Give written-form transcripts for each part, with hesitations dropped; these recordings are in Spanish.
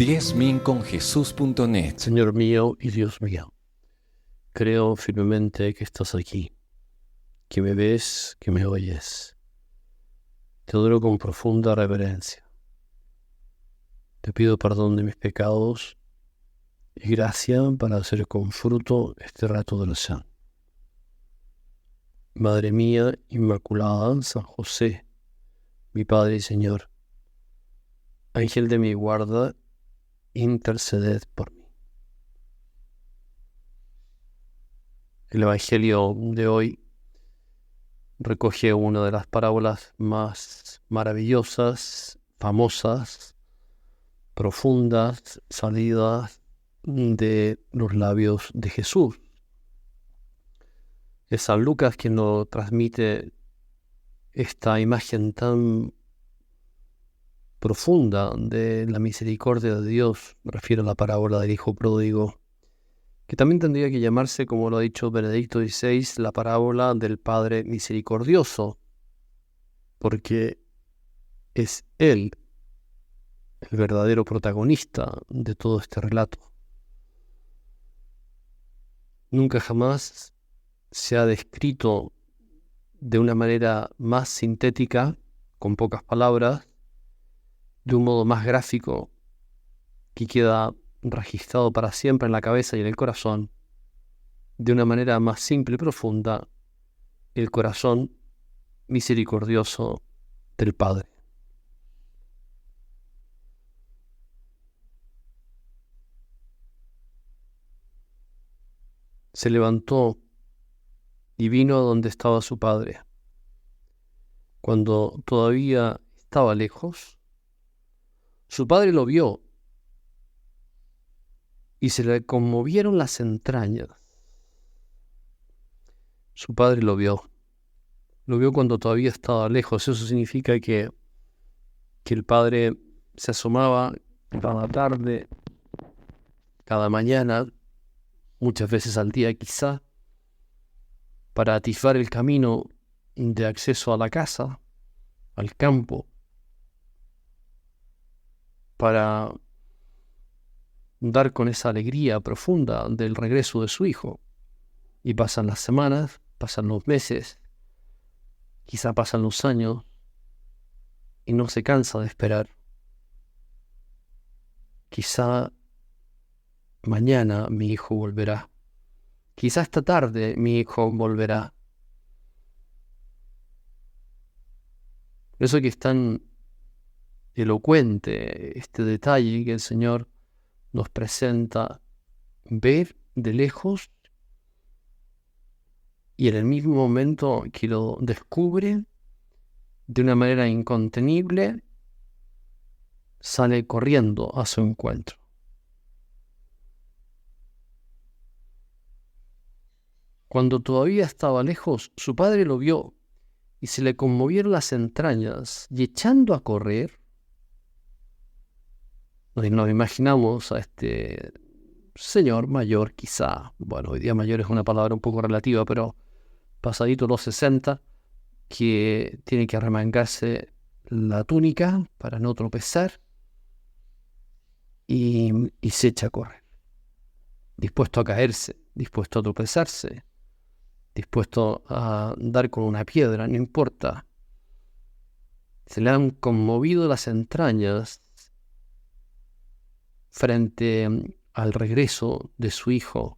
10.000conjesús.net. Señor mío y Dios mío, creo firmemente que estás aquí, que me ves, que me oyes. Te adoro con profunda reverencia. Te pido perdón de mis pecados y gracia para hacer con fruto este rato de oración. Madre mía Inmaculada, San José, mi Padre y Señor, Ángel de mi guarda, interceded por mí. El Evangelio de hoy recoge una de las parábolas más maravillosas, famosas, profundas, salidas de los labios de Jesús. Es San Lucas quien nos transmite esta imagen tan profunda de la misericordia de Dios. Me refiero a la parábola del Hijo Pródigo, que también tendría que llamarse, como lo ha dicho Benedicto XVI, la parábola del Padre Misericordioso, porque es Él el verdadero protagonista de todo este relato. Nunca jamás se ha descrito de una manera más sintética, con pocas palabras, de un modo más gráfico, que queda registrado para siempre en la cabeza y en el corazón, de una manera más simple y profunda, el corazón misericordioso del Padre. Se levantó y vino a donde estaba su padre. Cuando todavía estaba lejos, su padre lo vio y se le conmovieron las entrañas. Su padre lo vio cuando todavía estaba lejos. Eso significa que el padre se asomaba cada tarde, cada mañana, muchas veces al día quizá, para atisbar el camino de acceso a la casa, al campo, para dar con esa alegría profunda del regreso de su hijo. Y pasan las semanas, pasan los meses, quizá pasan los años, y no se cansa de esperar. Quizá mañana mi hijo volverá. Quizá esta tarde mi hijo volverá. Por eso que es tan elocuente este detalle que el Señor nos presenta: ver de lejos y en el mismo momento que lo descubre, de una manera incontenible, sale corriendo a su encuentro. Cuando todavía estaba lejos, su padre lo vio y se le conmovieron las entrañas, y echando a correr, nos imaginamos a este señor mayor, quizá, bueno, hoy día mayor es una palabra un poco relativa, pero pasadito los 60, que tiene que arremangarse la túnica para no tropezar, y se echa a correr, dispuesto a caerse, dispuesto a tropezarse, dispuesto a dar con una piedra, no importa. Se le han conmovido las entrañas frente al regreso de su hijo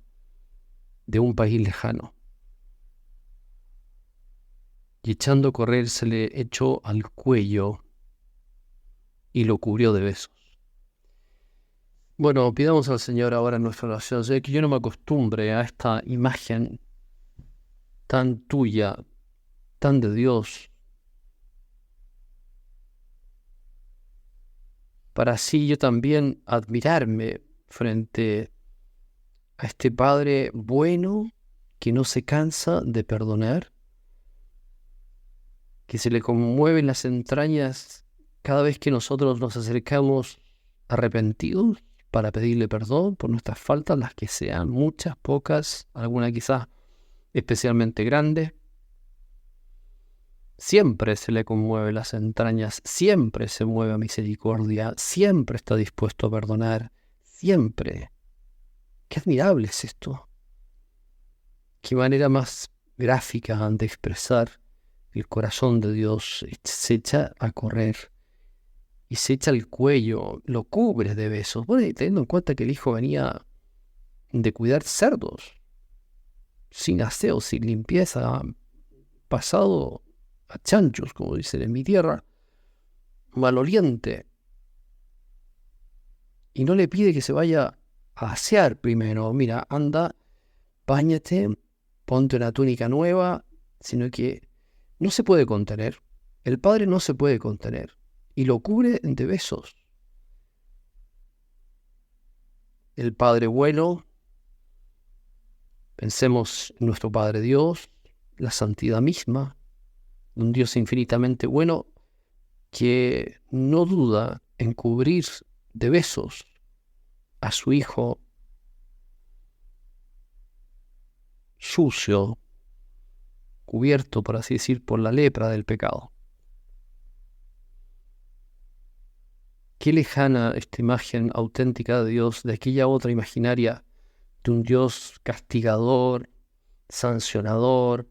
de un país lejano. Y echando a correr se le echó al cuello y lo cubrió de besos. Bueno, pidamos al Señor ahora en nuestra oración, que yo no me acostumbre a esta imagen tan tuya, tan de Dios, para así yo también admirarme frente a este Padre bueno que no se cansa de perdonar, que se le conmueven las entrañas cada vez que nosotros nos acercamos arrepentidos para pedirle perdón por nuestras faltas, las que sean, muchas, pocas, alguna quizás especialmente grande. siempre se le conmueve las entrañas, siempre se mueve a misericordia, siempre está dispuesto a perdonar, siempre. Qué admirable es esto. Qué manera más gráfica de expresar el corazón de Dios. Se echa a correr y se echa al cuello, lo cubre de besos. Bueno, teniendo en cuenta que el hijo venía de cuidar cerdos, sin aseo, sin limpieza, pasado a chanchos, como dicen en mi tierra, maloliente, y no le pide que se vaya a asear primero. Mira, anda, báñate, ponte una túnica nueva, sino que no se puede contener. El padre no se puede contener y lo cubre de besos. El Padre bueno, pensemos en nuestro Padre Dios, la santidad misma, un Dios infinitamente bueno que no duda en cubrir de besos a su hijo sucio, cubierto, por así decir, por la lepra del pecado. Qué lejana esta imagen auténtica de Dios de aquella otra imaginaria de un Dios castigador, sancionador,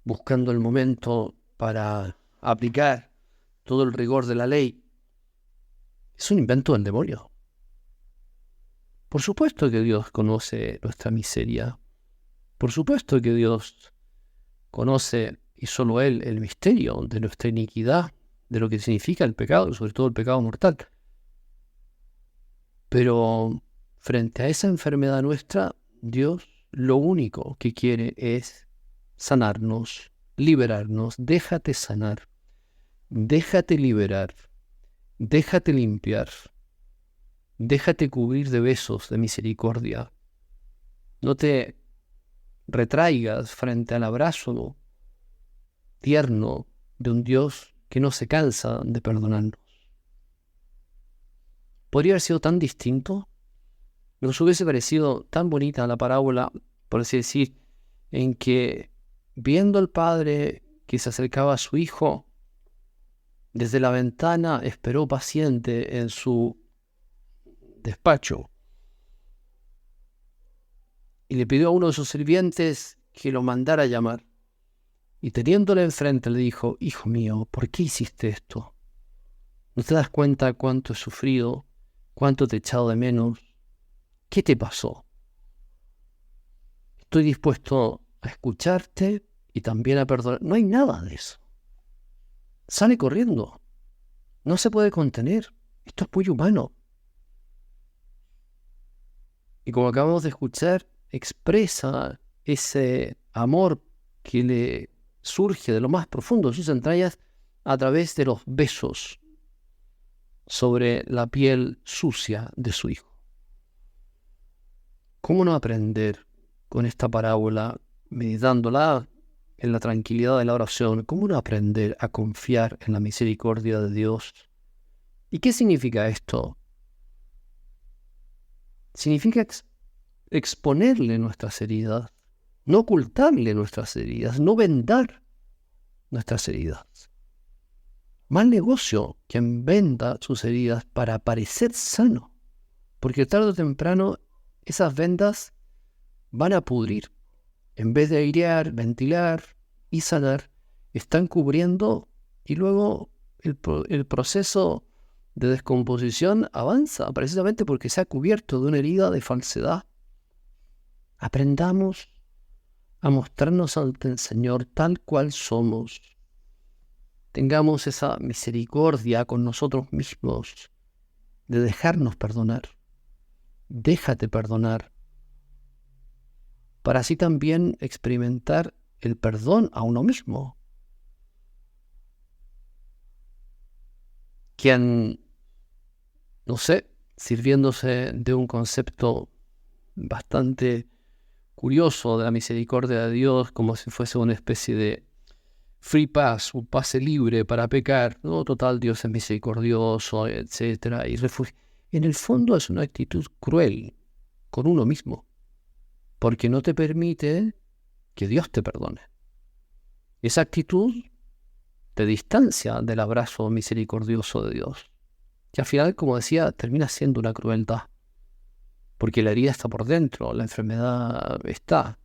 buscando el momento para aplicar todo el rigor de la ley. Es un invento del demonio. Por supuesto que Dios conoce nuestra miseria. Por supuesto que Dios conoce, y solo Él, el misterio de nuestra iniquidad, de lo que significa el pecado, sobre todo el pecado mortal. Pero frente a esa enfermedad nuestra, Dios lo único que quiere es sanarnos, liberarnos. Déjate sanar, déjate liberar, déjate limpiar, déjate cubrir de besos de misericordia. No te retraigas frente al abrazo tierno de un Dios que no se cansa de perdonarnos. ¿Podría haber sido tan distinto? Nos hubiese parecido tan bonita la parábola, por así decir, en que viendo al padre que se acercaba a su hijo, desde la ventana esperó paciente en su despacho y le pidió a uno de sus sirvientes que lo mandara a llamar. Y teniéndole enfrente le dijo: hijo mío, ¿por qué hiciste esto? ¿No te das cuenta cuánto he sufrido, cuánto te he echado de menos? ¿Qué te pasó? Estoy dispuesto a escucharte y también a perdonar. No hay nada de eso. Sale corriendo. No se puede contener. Esto es muy humano. Y como acabamos de escuchar, expresa ese amor que le surge de lo más profundo de sus entrañas a través de los besos sobre la piel sucia de su hijo. ¿Cómo no aprender con esta parábola, meditándola en la tranquilidad de la oración? ¿Cómo no aprender a confiar en la misericordia de Dios? ¿Y qué significa esto? Significa exponerle nuestras heridas, no ocultarle nuestras heridas, no vendar nuestras heridas. Mal negocio quien venda sus heridas para parecer sano, porque tarde o temprano esas vendas van a pudrir. En vez de airear, ventilar y sanar, están cubriendo y luego el proceso de descomposición avanza precisamente porque se ha cubierto de una herida de falsedad. Aprendamos a mostrarnos ante el Señor tal cual somos. Tengamos esa misericordia con nosotros mismos de dejarnos perdonar. Déjate perdonar, para así también experimentar el perdón a uno mismo. Quien, no sé, sirviéndose de un concepto bastante curioso de la misericordia de Dios, como si fuese una especie de free pass, un pase libre para pecar, no, total, Dios es misericordioso, etcétera, y en el fondo es una actitud cruel con uno mismo, porque no te permite que Dios te perdone. Esa actitud te distancia del abrazo misericordioso de Dios. Que al final, como decía, termina siendo una crueldad. Porque la herida está por dentro, la enfermedad está,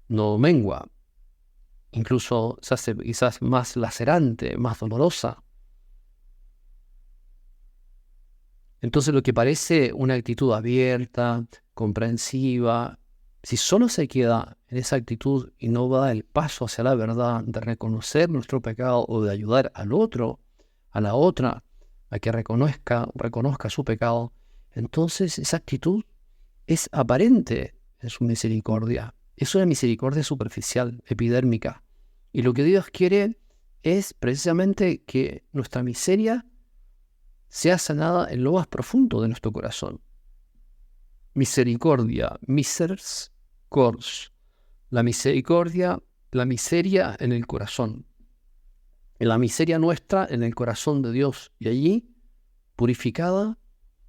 no mengua. Incluso se hace quizás más lacerante, más dolorosa. Entonces lo que parece una actitud abierta, comprensiva, si solo se queda en esa actitud y no va el paso hacia la verdad de reconocer nuestro pecado o de ayudar al otro, a la otra, a que reconozca su pecado, entonces esa actitud es aparente en su misericordia. Es una misericordia superficial, epidérmica. Y lo que Dios quiere es precisamente que nuestra miseria sea sanada en lo más profundo de nuestro corazón. Misericordia, misers cors. La misericordia, la miseria en el corazón. En la miseria nuestra en el corazón de Dios. Y allí, purificada,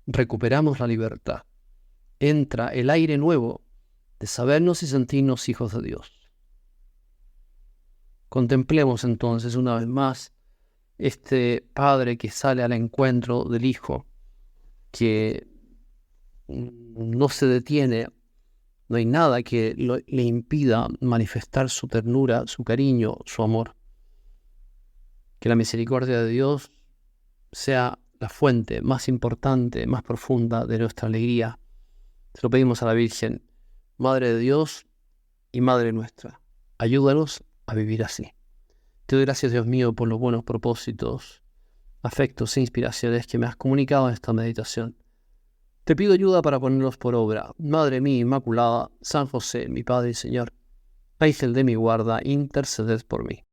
recuperamos la libertad. Entra el aire nuevo de sabernos y sentirnos hijos de Dios. Contemplemos entonces una vez más este Padre que sale al encuentro del Hijo, que no se detiene, no hay nada que le impida manifestar su ternura, su cariño, su amor. Que la misericordia de Dios sea la fuente más importante, más profunda de nuestra alegría. Se lo pedimos a la Virgen, Madre de Dios y Madre nuestra. Ayúdanos a vivir así. Te doy gracias, Dios mío, por los buenos propósitos, afectos e inspiraciones que me has comunicado en esta meditación. Te pido ayuda para ponerlos por obra. Madre mía Inmaculada, San José, mi Padre y Señor, Ángel de mi guarda, interceded por mí.